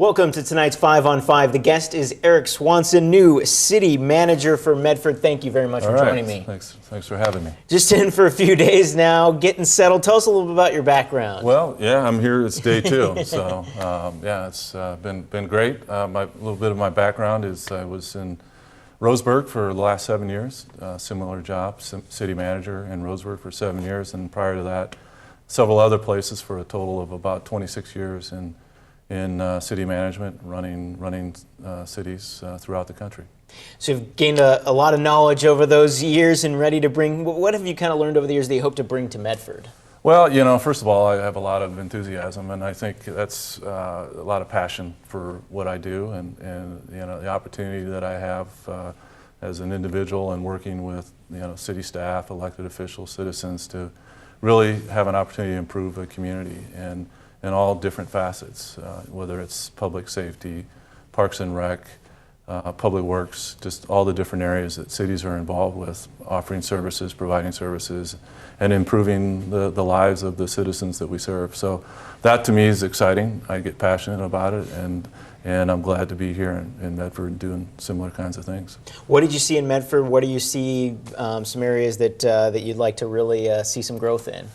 Welcome to tonight's 5 on 5. The guest is Eric Swanson, new city manager for Medford. Thank you very much for joining me. Thanks for having me. Just in for a few days now, getting settled. Tell us a little bit about your background. Well, yeah, I'm here. It's day two, so yeah, it's been great. A little bit of my background is I was in Roseburg for the last 7 years, similar job, city manager in Roseburg for 7 years, and prior to that, several other places for a total of about 26 years in city management, running cities throughout the country. So you've gained a lot of knowledge over those years and ready to bring, what have you kind of learned over the years that you hope to bring to Medford? Well, you know, first of all, I have a lot of enthusiasm, and I think that's a lot of passion for what I do, and you know, the opportunity that I have as an individual and working with, you know, city staff, elected officials, citizens to really have an opportunity to improve a community and in all different facets, whether it's public safety, parks and rec, public works, just all the different areas that cities are involved with, offering services, providing services, and improving the lives of the citizens that we serve. So that to me is exciting. I get passionate about it, and I'm glad to be here in Medford doing similar kinds of things. What did you see in Medford? What do you see some areas that you'd like to really see some growth in?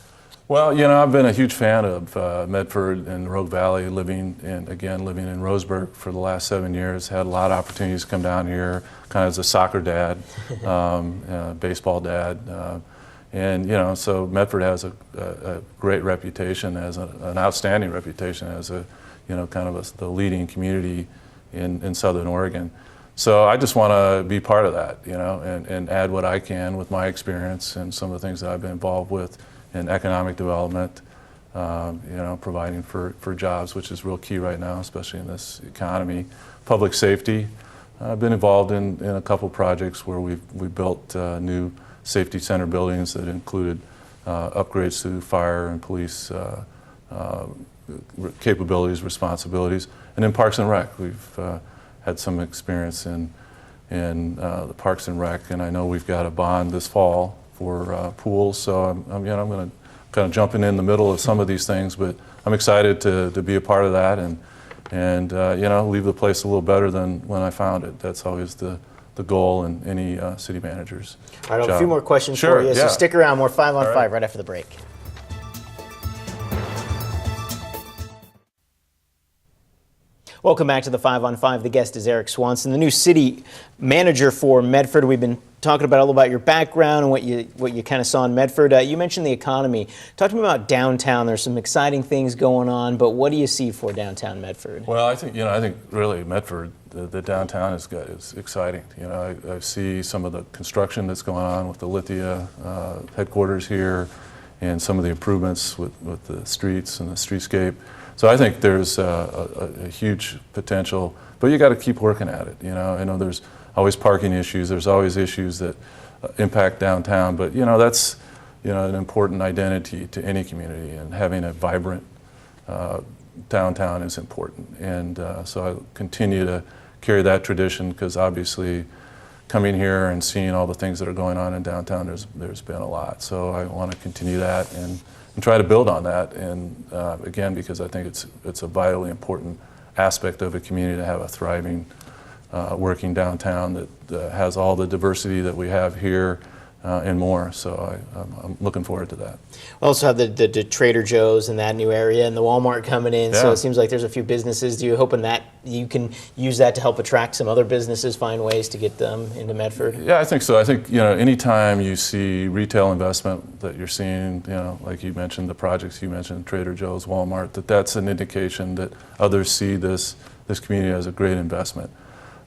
Well, you know, I've been a huge fan of Medford and Rogue Valley, living in Roseburg for the last 7 years. Had a lot of opportunities to come down here, kind of as a soccer dad, baseball dad, and you know, so Medford has a great reputation, as an outstanding reputation as a, you know, kind of the leading community in Southern Oregon. So I just want to be part of that, you know, and add what I can with my experience and some of the things that I've been involved with in economic development, you know, providing for jobs, which is real key right now, especially in this economy. Public safety, I've been involved in a couple projects where we built new safety center buildings that included upgrades to fire and police capabilities, responsibilities. And in Parks and Rec, we've had some experience in the Parks and Rec, and I know we've got a bond this fall for pools, so I'm going to kind of jumping in the middle of some of these things, but I'm excited to be a part of that and you know, leave the place a little better than when I found it. That's always the goal in any city manager's All right, job. a few more questions Sure, for you, so stick around. More 5 on 5 right after the break. Welcome back to the 5 on 5. The guest is Eric Swanson, the new city manager for Medford. We've been talking about all about your background and what you kind of saw in Medford. You mentioned the economy. Talk to me about downtown. There's some exciting things going on, but what do you see for downtown Medford? Well, I think really Medford, the downtown is good. It's exciting. You know, I see some of the construction that's going on with the Lithia headquarters here, and some of the improvements with the streets and the streetscape. So I think there's a huge potential, but you got to keep working at it. You know, I know there's always parking issues. There's always issues that impact downtown, but you know, that's, you know, an important identity to any community, and having a vibrant downtown is important. And so I continue to carry that tradition, because obviously coming here and seeing all the things that are going on in downtown, there's been a lot. So I want to continue that and try to build on that, and again, because I think it's a vitally important aspect of a community to have a thriving, working downtown that has all the diversity that we have here and more. So I'm looking forward to that. We also have the Trader Joe's in that new area, and the Walmart coming in. Yeah. So it seems like there's a few businesses. Do you hoping that you can use that to help attract some other businesses, find ways to get them into Medford? Yeah, I think so. I think, you know, anytime you see retail investment that you're seeing, you know, like you mentioned, the projects you mentioned, Trader Joe's, Walmart, that's an indication that others see this community as a great investment.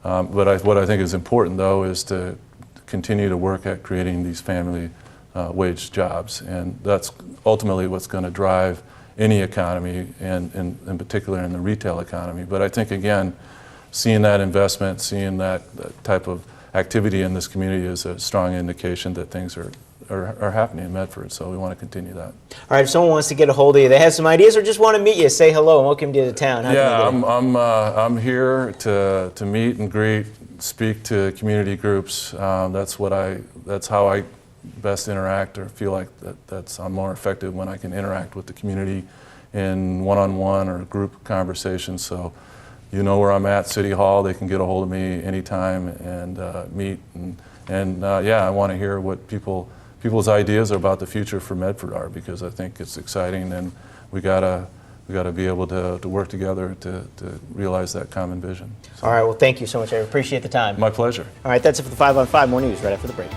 But what I think is important, though, is to continue to work at creating these family wage jobs, and that's ultimately what's going to drive any economy, and in particular in the retail economy. But I think, again, seeing that investment, seeing that type of activity in this community is a strong indication that things are happening in Medford, so we want to continue that. All right, if someone wants to get a hold of you, they have some ideas or just want to meet you, say hello and welcome you to town. How can they get it? I'm here to meet and greet, speak to community groups. That's how I best interact, or feel like I'm more effective when I can interact with the community in one-on-one or group conversations. So you know where I'm at, City Hall. They can get a hold of me anytime and meet. And yeah, I want to hear what people's ideas about the future for Medford are, because I think it's exciting, and we gotta be able to work together to realize that common vision. All right, well, thank you so much. I appreciate the time. My pleasure. All right, that's it for the 5 on 5. More news right after the break.